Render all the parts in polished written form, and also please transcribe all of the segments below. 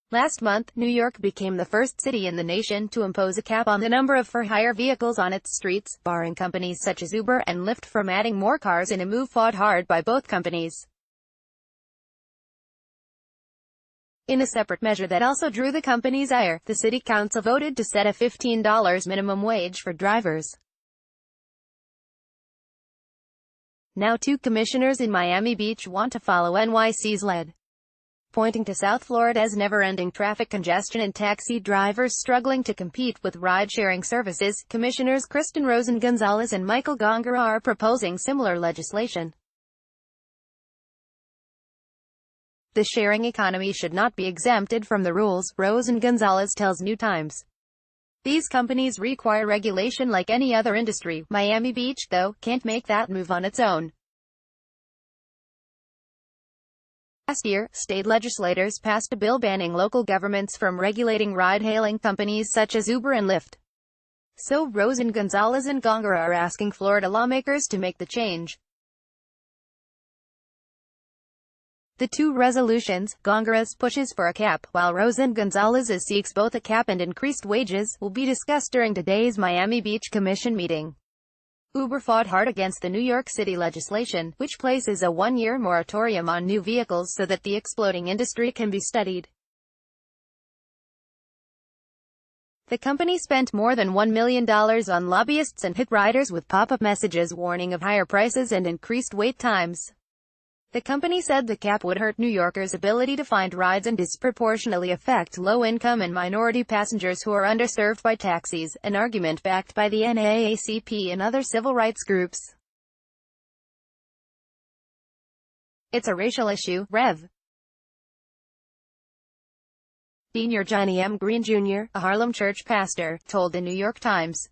Last month, New York became the first city in the nation to impose a cap on the number of for-hire vehicles on its streets, barring companies such as Uber and Lyft from adding more cars in a move fought hard by both companies. In a separate measure that also drew the company's ire, the city council voted to set a $15 minimum wage for drivers. Now 2 commissioners in Miami Beach want to follow NYC's lead. Pointing to South Florida's never-ending traffic congestion and taxi drivers struggling to compete with ride-sharing services, Commissioners Kristen Rosen-Gonzalez and Michael Gongora are proposing similar legislation. The sharing economy should not be exempted from the rules, Rosen-Gonzalez tells New Times. These companies require regulation like any other industry. Miami Beach, though, can't make that move on its own. Last year, state legislators passed a bill banning local governments from regulating ride-hailing companies such as Uber and Lyft. So Rosen-Gonzalez and Gongora are asking Florida lawmakers to make the change. The 2 resolutions, Gongora's pushes for a cap, while Rosen-Gonzalez's seeks both a cap and increased wages, will be discussed during today's Miami Beach Commission meeting. Uber fought hard against the New York City legislation, which places a 1-year moratorium on new vehicles so that the exploding industry can be studied. The company spent more than $1 million on lobbyists and hit riders with pop-up messages warning of higher prices and increased wait times. The company said the cap would hurt New Yorkers' ability to find rides and disproportionately affect low-income and minority passengers who are underserved by taxis, an argument backed by the NAACP and other civil rights groups. It's a racial issue, Rev. Senior Johnny M. Green Jr., a Harlem church pastor, told the New York Times.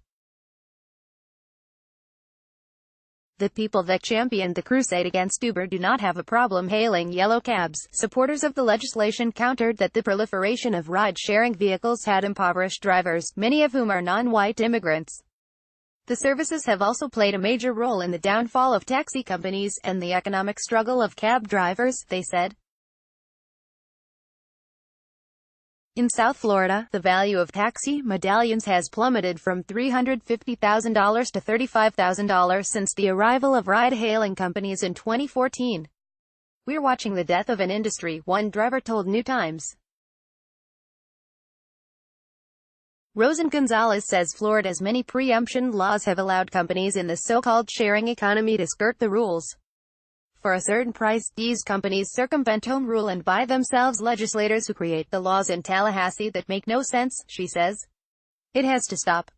The people that championed the crusade against Uber do not have a problem hailing yellow cabs. Supporters of the legislation countered that the proliferation of ride-sharing vehicles had impoverished drivers, many of whom are non-white immigrants. The services have also played a major role in the downfall of taxi companies and the economic struggle of cab drivers, they said. In South Florida, the value of taxi medallions has plummeted from $350,000 to $35,000 since the arrival of ride-hailing companies in 2014. "We're watching the death of an industry," one driver told New Times. Rosen-Gonzalez says Florida's many preemption laws have allowed companies in the so-called sharing economy to skirt the rules. For a certain price, these companies circumvent home rule and buy themselves legislators who create the laws in Tallahassee that make no sense, she says. It has to stop.